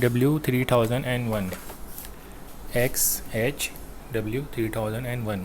W3001 XH-W3001۔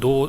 2